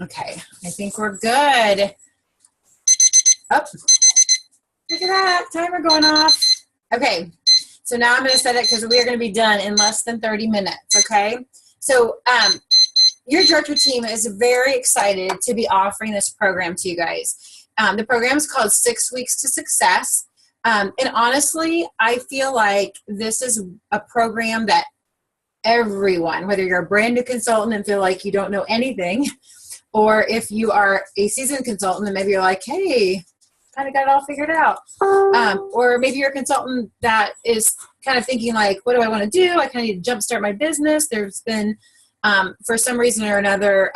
Okay, I think we're good. Oh, look at that, timer going off. Okay, so now I'm going to set it because we are going to be done in less than 30 minutes, okay? So your director team is very excited to be offering this program to you guys. The program is called 6 Weeks to Success. And honestly, I feel like this is a program that everyone, whether you're a brand new consultant and feel like you don't know anything, or if you are a seasoned consultant and maybe you're like, hey, kind of got it all figured out. Or maybe you're a consultant that is kind of thinking like, what do I want to do? I kind of need to jumpstart my business. There's been, for some reason or another,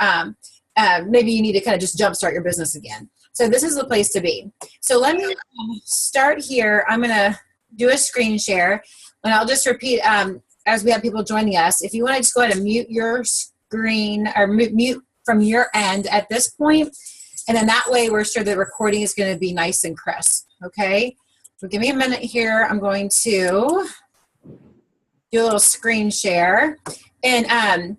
maybe you need to kind of just jumpstart your business again. So this is the place to be. So let me start here. I'm going to do a screen share, and I'll just repeat as we have people joining us. If you want to just go ahead and mute your screen or mute from your end at this point, and then that way we're sure the recording is going to be nice and crisp, okay? So give me a minute here. I'm going to do a little screen share. And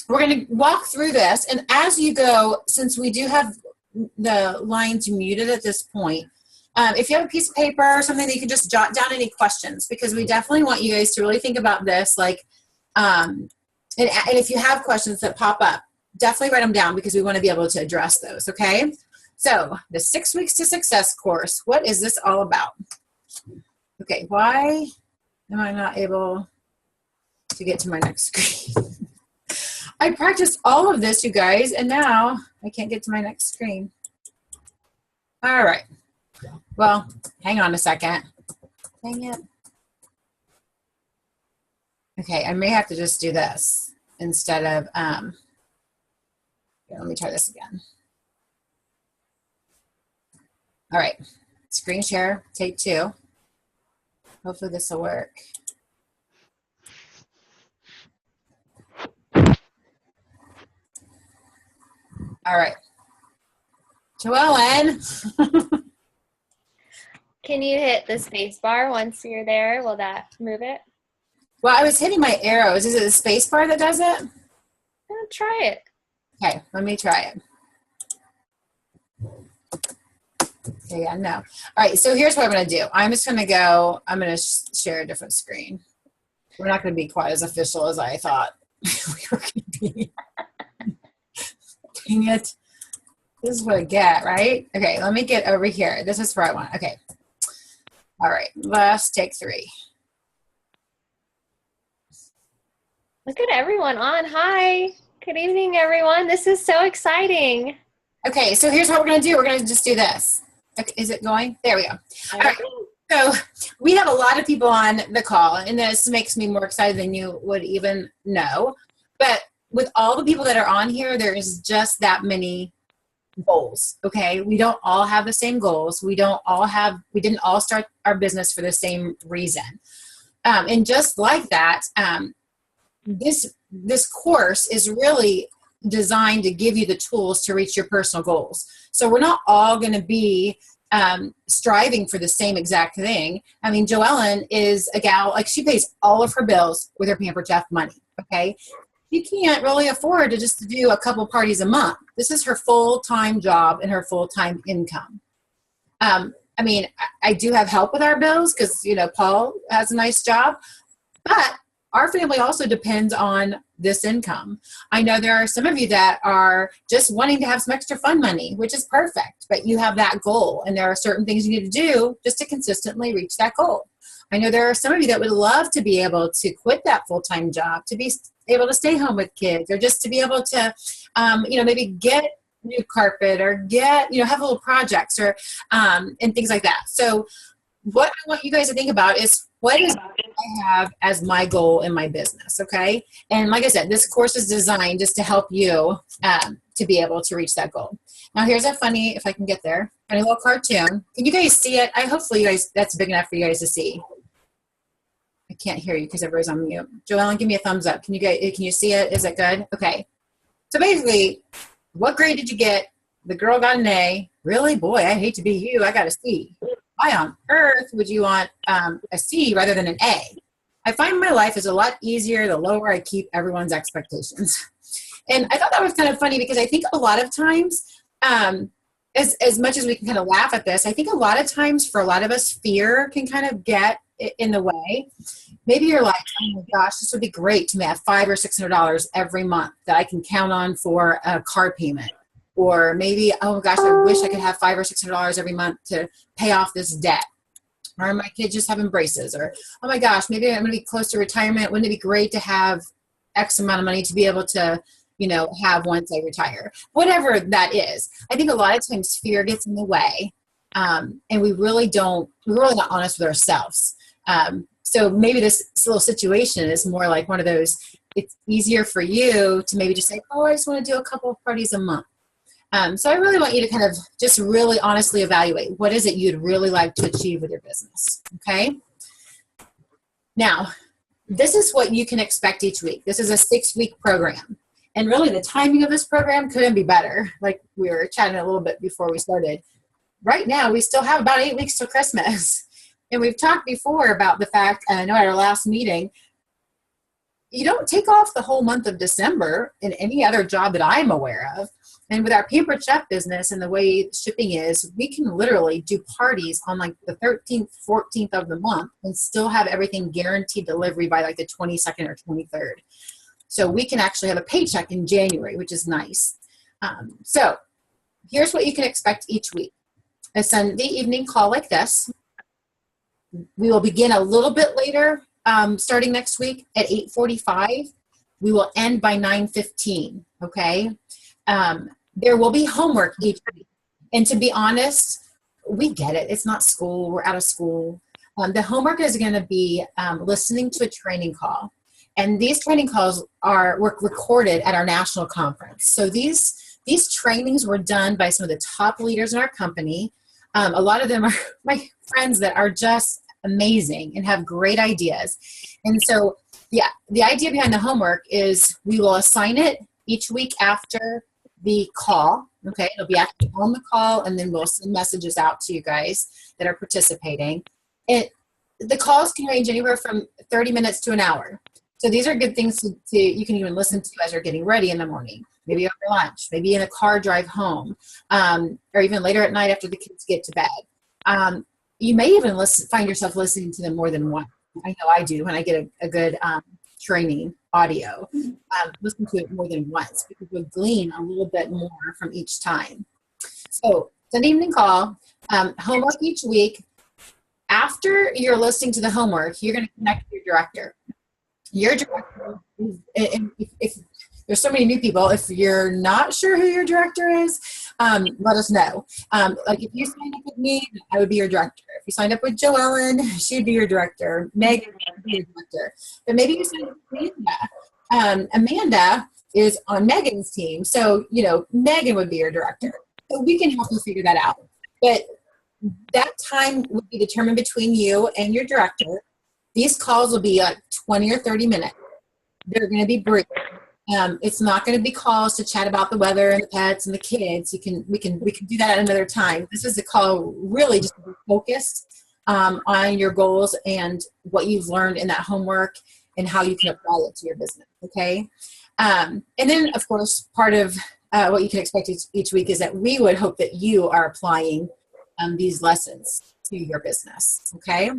we're going to walk through this. And as you go, since we do have the lines muted at this point, if you have a piece of paper or something that you can just jot down any questions, because we definitely want you guys to really think about this. Like, and if you have questions that pop up, definitely write them down because we want to be able to address those, okay? So the 6 Weeks to Success course, what is this all about? Okay, why am I not able to get to my next screen? I practiced all of this, you guys, and now I can't get to my next screen. All right. Well, hang on a second. Dang it. Okay, I may have to just do this instead of, here, let me try this again. All right, screen share, take 2. Hopefully this will work. All right. Joellen. Can you hit the space bar once you're there? Will that move it? Well, I was hitting my arrows. Is it the space bar that does it? Try it. Okay, let me try it. Okay, yeah, no. All right, so here's what I'm going to do. I'm just going to go, I'm going to share a different screen. We're not going to be quite as official as I thought we were going to be. Dang it. This is what I get, right? Okay, let me get over here. This is where I want. Okay. All right, let's take 3. Look at everyone on. Hi. Good evening, everyone. This is so exciting. Okay, so here's what we're going to do. We're going to just do this. Okay, is it going? There we go. All right. So we have a lot of people on the call, and this makes me more excited than you would even know. But with all the people that are on here, there is just that many goals, okay? We don't all have the same goals. We didn't all start our business for the same reason. And just like that, this course is really designed to give you the tools to reach your personal goals. So we're not all going to be striving for the same exact thing. I mean, Joellen is a gal, like she pays all of her bills with her Pampered Chef money, okay? You can't really afford to just do a couple parties a month. This is her full-time job and her full-time income. I mean, I do have help with our bills because, you know, Paul has a nice job, but our family also depends on this income. I know there are some of you that are just wanting to have some extra fun money, which is perfect, but you have that goal, and there are certain things you need to do just to consistently reach that goal. I know there are some of you that would love to be able to quit that full-time job, to be able to stay home with kids, or just to be able to, you know, maybe get new carpet or get, you know, have little projects or, and things like that. So what I want you guys to think about is what is I have as my goal in my business, okay? And like I said, this course is designed just to help you to be able to reach that goal. Now here's a funny, if I can get there, funny little cartoon. Can you guys see it? Hopefully you guys, that's big enough for you guys to see. I can't hear you because everybody's on mute. Joellen, give me a thumbs up. Can you see it? Is it good? Okay. So basically, what grade did you get? The girl got an A. Really? Boy, I hate to be you. I got a C. Why on earth would you want a C rather than an A? I find my life is a lot easier the lower I keep everyone's expectations. And I thought that was kind of funny because I think a lot of times, as much as we can kind of laugh at this, I think a lot of times for a lot of us, fear can kind of get in the way. Maybe you're like, oh my gosh, this would be great to have $500 or $600 every month that I can count on for a car payment. Or maybe, oh gosh, I wish I could have $500 or $600 every month to pay off this debt. Or my kids just having braces. Or, oh my gosh, maybe I'm going to be close to retirement. Wouldn't it be great to have X amount of money to be able to, have once I retire? Whatever that is. I think a lot of times fear gets in the way. And we're really not honest with ourselves. So maybe this little situation is more like one of those, it's easier for you to maybe just say, oh, I just want to do a couple of parties a month. So I really want you to kind of just really honestly evaluate what is it you'd really like to achieve with your business. Okay. Now, this is what you can expect each week. This is a 6-week program. And really the timing of this program couldn't be better. Like we were chatting a little bit before we started. Right now, we still have about 8 weeks till Christmas. And we've talked before about the fact, and I know at our last meeting, you don't take off the whole month of December in any other job that I'm aware of. And with our Pampered Chef business and the way shipping is, we can literally do parties on like the 13th, 14th of the month and still have everything guaranteed delivery by like the 22nd or 23rd. So we can actually have a paycheck in January, which is nice. So here's what you can expect each week. A Sunday evening call like this. We will begin a little bit later, starting next week at 8:45. We will end by 9:15, okay? There will be homework each week. And to be honest, we get it. It's not school. We're out of school. The homework is going to be listening to a training call. And these training calls were recorded at our national conference. So these trainings were done by some of the top leaders in our company. A lot of them are my friends that are just amazing and have great ideas. And so, yeah, the idea behind the homework is we will assign it each week after the call. Okay, it'll be actually on the call, and then we'll send messages out to you guys that are participating. The calls can range anywhere from 30 minutes to an hour. So these are good things to you can even listen to as you're getting ready in the morning, maybe over lunch, maybe in a car drive home, or even later at night after the kids get to bed. You may even find yourself listening to them more than once. I know I do when I get a good training audio. Listen to it more than once because we'll glean a little bit more from each time. So Sunday evening call, homework each week. After you're listening to the homework, you're going to connect with your director. Your director is, and if there's so many new people, if you're not sure who your director is, let us know. Like if you signed up with me, I would be your director. If you signed up with Joellen, she'd be your director. Megan would be your director. But maybe you signed up with Amanda. Amanda is on Megan's team. So, Megan would be your director. So we can help you figure that out. But that time would be determined between you and your director. These calls will be 20 or 30 minutes. They're going to be brief. It's not going to be calls to chat about the weather and the pets and the kids. We can do that at another time. This is a call really just to be focused on your goals and what you've learned in that homework and how you can apply it to your business. Okay. And then of course, part of what you can expect each week is that we would hope that you are applying these lessons to your business. Okay.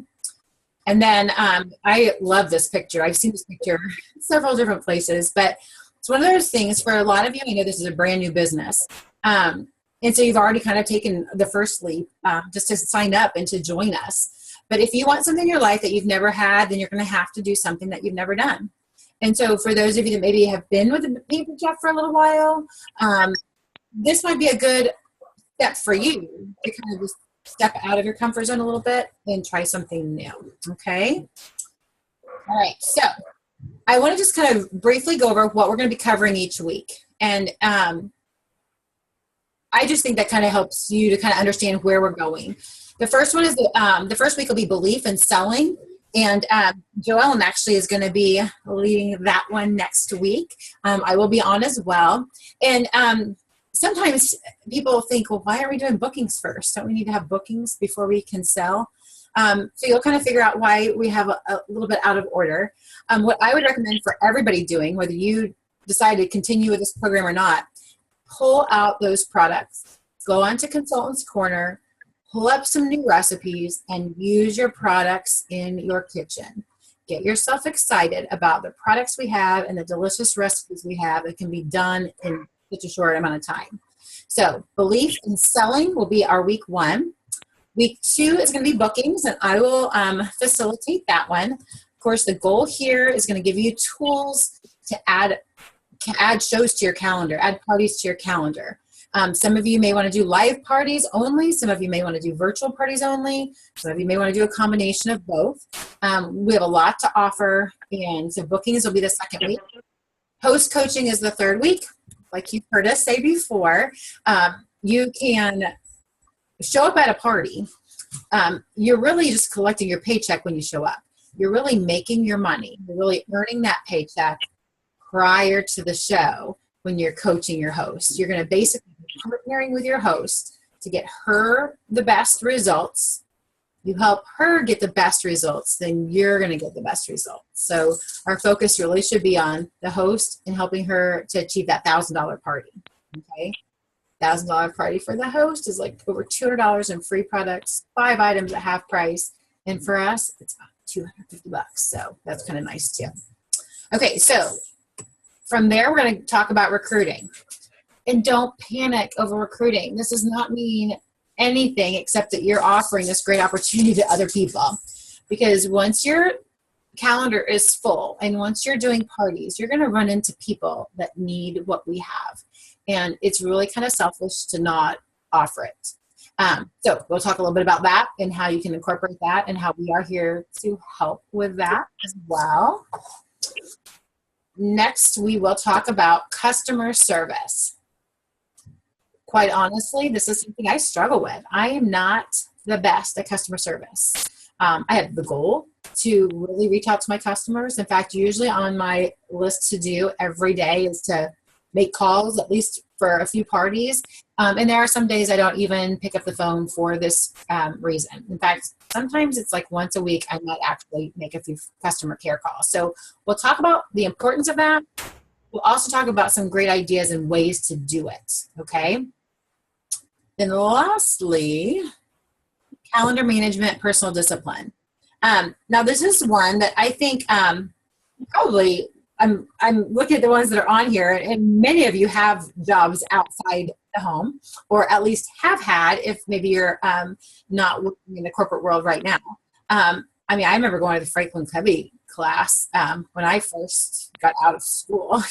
And then I love this picture. I've seen this picture several different places, but it's one of those things for a lot of you. I know this is a brand new business. And so you've already kind of taken the first leap just to sign up and to join us. But if you want something in your life that you've never had, then you're going to have to do something that you've never done. And so for those of you that maybe have been with the Pampered Chef for a little while, this might be a good step for you to kind of just step out of your comfort zone a little bit and try something new. Okay. All right. So I want to just kind of briefly go over what we're going to be covering each week. And I just think that kind of helps you to kind of understand where we're going. The first one is the first week will be belief in selling. And Joellen actually is going to be leading that one next week. I will be on as well. And sometimes people think, well, why are we doing bookings first? Don't we need to have bookings before we can sell? So you'll kind of figure out why we have a little bit out of order. What I would recommend for everybody doing, whether you decide to continue with this program or not, pull out those products, go onto Consultants Corner, pull up some new recipes, and use your products in your kitchen. Get yourself excited about the products we have and the delicious recipes we have that can be done in such a short amount of time. So Belief in Selling will be our week 1. Week 2 is going to be bookings, and I will facilitate that one. Of course, the goal here is going to give you tools to add shows to your calendar, add parties to your calendar. Some of you may want to do live parties only. Some of you may want to do virtual parties only. Some of you may want to do a combination of both. We have a lot to offer, and so bookings will be the second week. Host coaching is the third week. Like you've heard us say before, you can show up at a party. You're really just collecting your paycheck when you show up. You're really making your money. You're really earning that paycheck prior to the show when you're coaching your host. You're going to basically be partnering with your host to get her the best results. You help her get the best results, then you're going to get the best results. So our focus really should be on the host and helping her to achieve that $1,000 party. Okay, $1,000 party for the host is like over $200 in free products, 5 items at half price, and for us, it's about $250. So that's kind of nice too. Okay, so from there, we're going to talk about recruiting. And don't panic over recruiting. This does not mean anything except that you're offering this great opportunity to other people. Because once your calendar is full and once you're doing parties, you're going to run into people that need what we have. And it's really kind of selfish to not offer it. So we'll talk a little bit about that and how you can incorporate that and how we are here to help with that as well. Next, we will talk about customer service. Quite honestly, this is something I struggle with. I am not the best at customer service. I have the goal to really reach out to my customers. In fact, usually on my list to do every day is to make calls, at least for a few parties. And there are some days I don't even pick up the phone for this reason. In fact, sometimes it's like once a week I might actually make a few customer care calls. So we'll talk about the importance of that. We'll also talk about some great ideas and ways to do it, okay? Then lastly, calendar management, personal discipline. Now this is one that I think probably I'm looking at the ones that are on here, and many of you have jobs outside the home, or at least have had if maybe you're not working in the corporate world right now. I mean, I remember going to the Franklin Covey class when I first got out of school,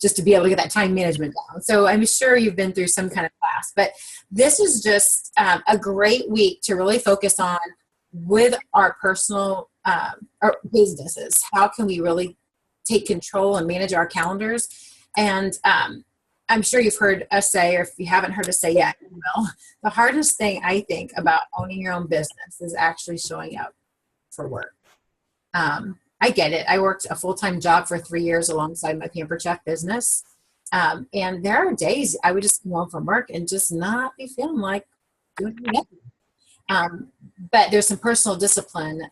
just to be able to get that time management down. So I'm sure you've been through some kind of class, but this is just a great week to really focus on with our personal our businesses. How can we really take control and manage our calendars? And I'm sure you've heard us say, or if you haven't heard us say yet, you will. The hardest thing I think about owning your own business is actually showing up for work. I get it. I worked a full-time job for 3 years alongside my Pampered Chef business. And there are days I would just come home from work and just not be feeling like doing anything. But there's some personal discipline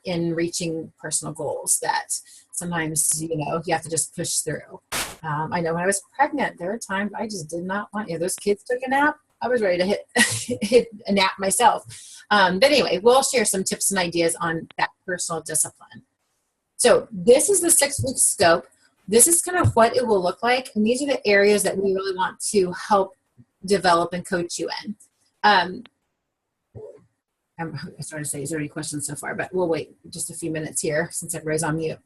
in reaching personal goals that sometimes, you have to just push through. I know when I was pregnant, there were times I just did not want, those kids took a nap. I was ready to hit a nap myself. But anyway, we'll share some tips and ideas on that personal discipline. So this is the 6-week scope. This is kind of what it will look like. And these are the areas that we really want to help develop and coach you in. I'm starting to say, is there any questions so far? But we'll wait just a few minutes here since everybody's on mute.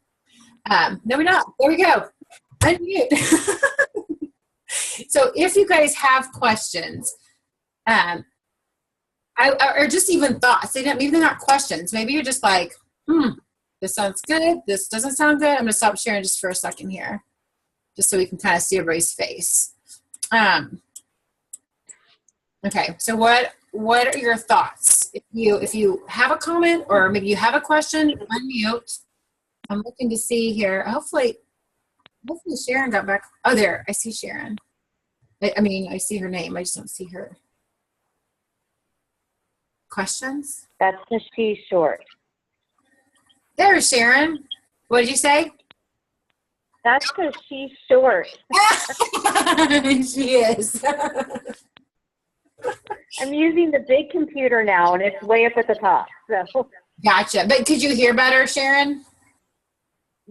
No, we're not. There we go. Unmute. So if you guys have questions, or just even thoughts, maybe they're not questions. Maybe you're just like, this sounds good. This doesn't sound good. I'm going to stop sharing just for a second here, just so we can kind of see everybody's face. Okay, so what are your thoughts? If you have a comment or maybe you have a question, unmute. I'm looking to see here. Hopefully Sharon got back. Oh, there. I see Sharon. I see her name. I just don't see her. Questions? That's the She Short. There's Sharon. What did you say? That's because she's short. She is. I'm using the big computer now, and it's way up at the top. So, Gotcha. But could you hear better, Sharon?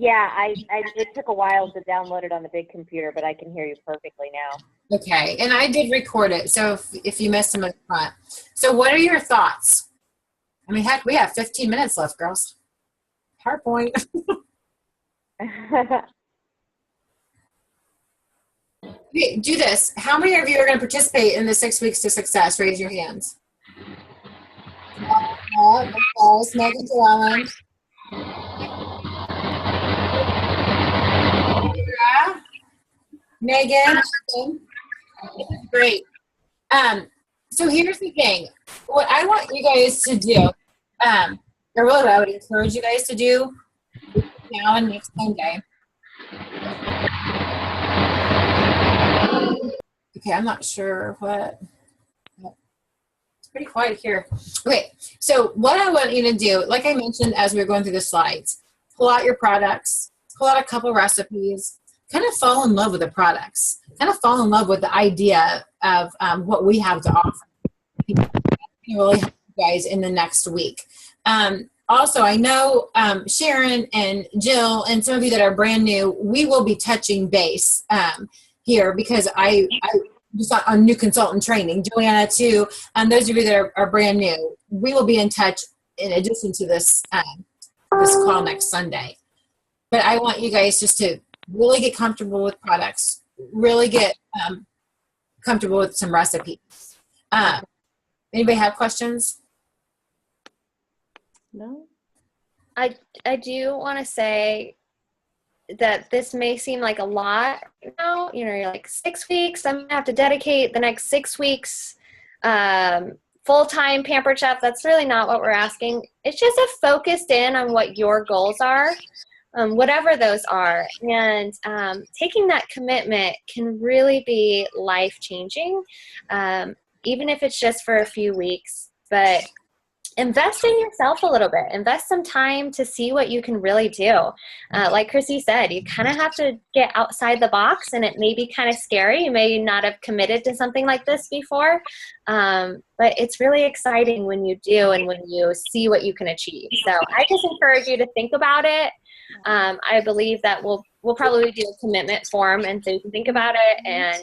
yeah, it took a while to download it on the big computer, but I can hear you perfectly now. Okay. And I did record it, so if you missed them at the front. So what are your thoughts? I mean, heck, we have 15 minutes left, girls. PowerPoint. Okay, do this. How many of you are going to participate in the 6 weeks to success? Raise your hands. Megan, Joellen. Megan. Great. So here's the thing. What I want you guys to do, or really what I would encourage you guys to do now and next Sunday. Okay, I'm not sure what. It's pretty quiet here. Okay, so what I want you to do, like I mentioned as we were going through the slides, pull out your products, pull out a couple recipes, kind of fall in love with the products, kind of fall in love with the idea of what we have to offer. Really help you guys in the next week. Also, I know Sharon and Jill and some of you that are brand new, we will be touching base here because I just on new consultant training. Joanna too. Those of you that are brand new, we will be in touch in addition to this this call next Sunday. But I want you guys just to really get comfortable with products, really get comfortable with some recipes. Anybody have questions? No. I do want to say that this may seem like a lot now. You know, you're like 6 weeks. I'm gonna have to dedicate the next 6 weeks full-time Pampered Chef. That's really not what we're asking. It's just a focused in on what your goals are, whatever those are, and taking that commitment can really be life-changing, even if it's just for a few weeks. But invest in yourself a little bit. Invest some time to see what you can really do. Like Chrissy said, you kind of have to get outside the box, and it may be kind of scary. You may not have committed to something like this before, but it's really exciting when you do and when you see what you can achieve. So I just encourage you to think about it. I believe that we'll probably do a commitment form, and so you can think about it and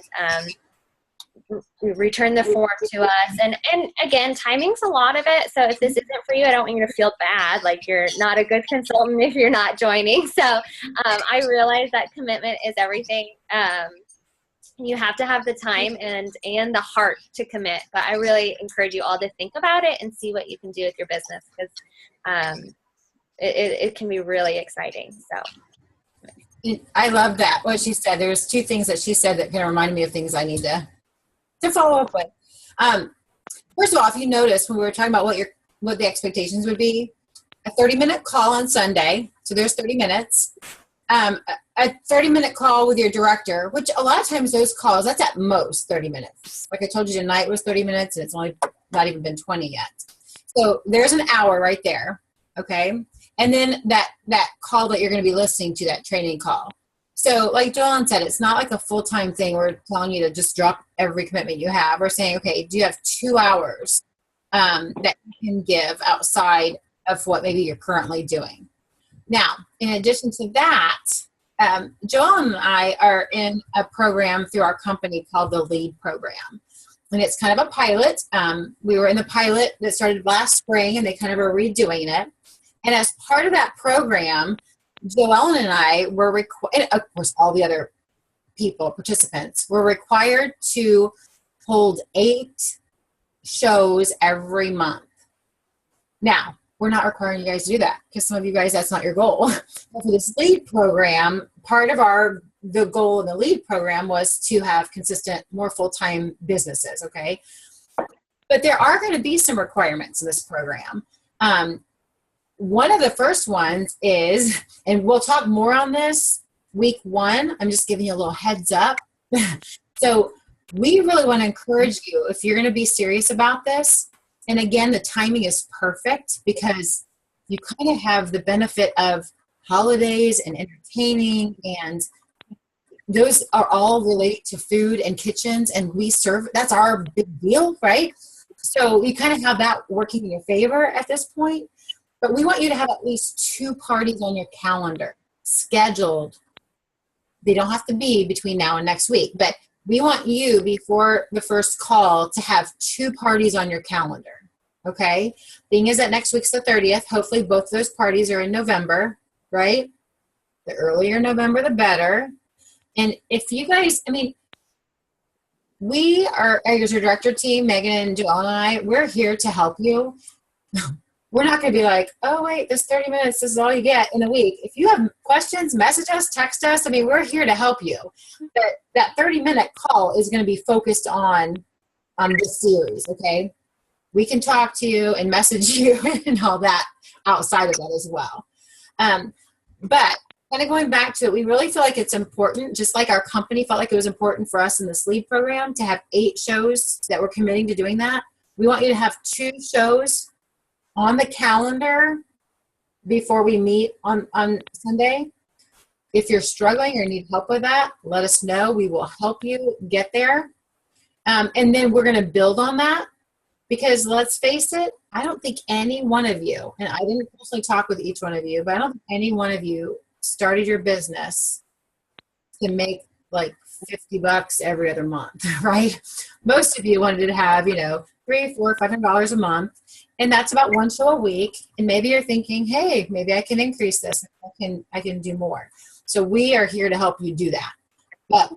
return the form to us. And again, timing's a lot of it. So if this isn't for you, I don't want you to feel bad, like you're not a good consultant if you're not joining. So I realize that commitment is everything. You have to have the time and the heart to commit. But I really encourage you all to think about it and see what you can do with your business, because it can be really exciting. So I love that, what she said. There's two things that she said that kind of remind me of things I need to follow up with. First of all, if you notice when we were talking about what the expectations would be, a 30-minute call on Sunday, so there's 30 minutes, a 30-minute call with your director, which a lot of times those calls, that's at most 30 minutes. Like I told you tonight was 30 minutes, and it's only not even been 20 yet. So there's an hour right there, okay? And then that call that you're going to be listening to, that training call. So like Joellen said, it's not like a full-time thing. We're telling you to just drop every commitment you have. We're saying, okay, do you have 2 hours that you can give outside of what maybe you're currently doing? Now, in addition to that, Joellen and I are in a program through our company called the LEAD program. And it's kind of a pilot. We were in the pilot that started last spring, and they kind of are redoing it. And as part of that program, Joellen and I were required, of course, all the other participants, were required to hold 8 shows every month. Now, we're not requiring you guys to do that because some of you guys, that's not your goal. But for this LEAD program, part of the goal in the LEAD program was to have consistent, more full-time businesses, okay? But there are going to be some requirements in this program. One of the first ones is, and we'll talk more on this week 1, I'm just giving you a little heads up. So we really want to encourage you, if you're going to be serious about this, and again, the timing is perfect because you kind of have the benefit of holidays and entertaining and those are all related to food and kitchens, and we serve, that's our big deal, right? So we kind of have that working in your favor at this point. But we want you to have at least 2 parties on your calendar scheduled. They don't have to be between now and next week, but we want you before the first call to have 2 parties on your calendar. Okay? Being is that next week's the 30th. Hopefully both of those parties are in November, right? The earlier November, the better. And if you guys, I mean, we are, as your director team, Megan and Joelle and I, we're here to help you. We're not going to be like, oh, wait, this 30 minutes, this is all you get in a week. If you have questions, message us, text us. I mean, we're here to help you. But that 30-minute call is going to be focused on this series, okay? We can talk to you and message you and all that outside of that as well. But kind of going back to it, we really feel like it's important, just like our company felt like it was important for us in the LEAD program to have 8 shows that we're committing to doing that. We want you to have 2 shows on the calendar before we meet on Sunday. If you're struggling or need help with that, let us know. We will help you get there. And then we're going to build on that, because let's face it, I don't think any one of you, and I didn't personally talk with each one of you, but I don't think any one of you started your business to make like $50 every other month, right? Most of you wanted to have, you know, $300, $400, $500 a month. And that's about 1 show a week. And maybe you're thinking, hey, maybe I can increase this. I can do more. So we are here to help you do that. But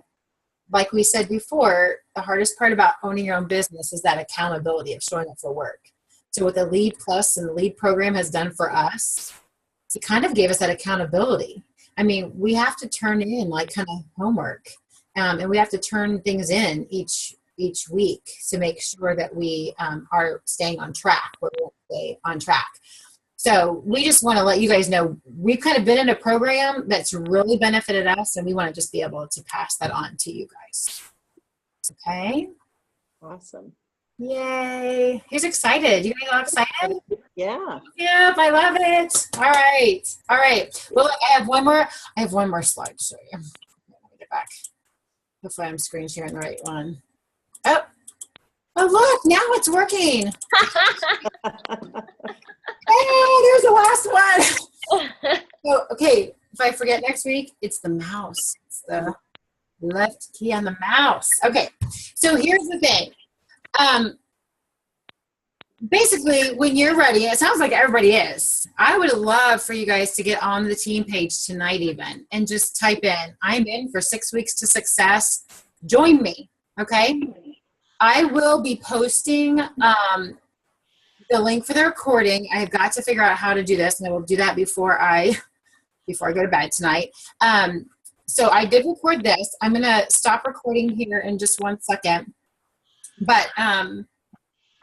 like we said before, the hardest part about owning your own business is that accountability of showing up for work. So what the LEAD Plus and the LEAD program has done for us, it kind of gave us that accountability. I mean, we have to turn in like kind of homework, and we have to turn things in each week to make sure that we are staying on track, where we stay on track. So we just want to let you guys know we've kind of been in a program that's really benefited us, and we want to just be able to pass that on to you guys. Okay? Awesome. Yay. Who's excited? You guys all excited? Yeah. Yep, I love it. All right. All right. Well, look, I have one more slide to show you. Let me get back. Hopefully I'm screen sharing the right one. Oh, look, now it's working. Hey, there's the last one. So, okay, if I forget next week, it's the mouse. It's the left key on the mouse. Okay, so here's the thing. Basically, when you're ready, it sounds like everybody is. I would love for you guys to get on the team page tonight even and just type in, I'm in for 6 weeks to success. Join me, okay? I will be posting the link for the recording. I've got to figure out how to do this, and I will do that before I go to bed tonight. So I did record this. I'm going to stop recording here in just 1 second. But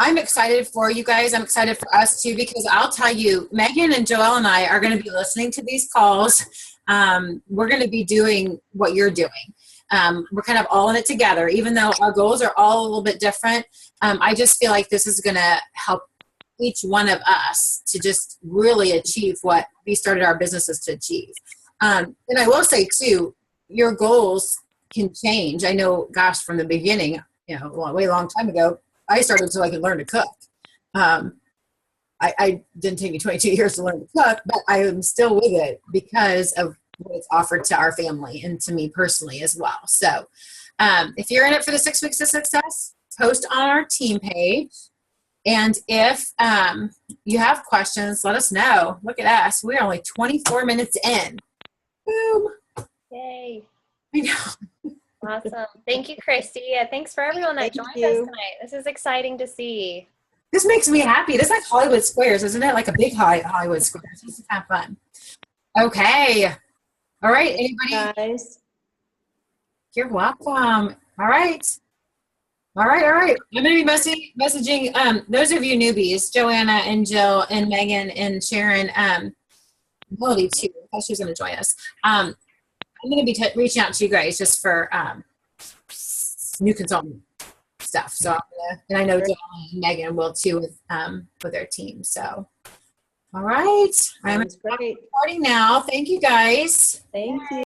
I'm excited for you guys. I'm excited for us too, because I'll tell you, Megan and Joelle and I are going to be listening to these calls. We're going to be doing what you're doing. We're kind of all in it together, even though our goals are all a little bit different. I just feel like this is going to help each one of us to just really achieve what we started our businesses to achieve. And I will say too, your goals can change. I know, gosh, from the beginning, you know, a way long time ago, I started so I could learn to cook. I didn't take me 22 years to learn to cook, but I am still with it because of what it's offered to our family and to me personally as well. So if you're in it for the 6 weeks of success, post on our team page. And if you have questions, let us know. Look at us. We're only 24 minutes in. Boom. Yay. I know. Awesome. Thank you, Christy. Thanks for everyone that joined us tonight. This is exciting to see. This makes me happy. This is like Hollywood Squares, isn't it? Like a big Hollywood Squares. This is kind of fun. Okay. All right. Anybody? Guys. You're welcome. All right. All right. I'm going to be messaging those of you newbies, Joanna and Jill and Megan and Sharon, Melody too. I thought she was going to join us. I'm going to be reaching out to you guys just for new consultant stuff. So, and I know Jill and Megan will too with their team. So, all right. I'm That's great. starting now. Thank you guys. Thank you.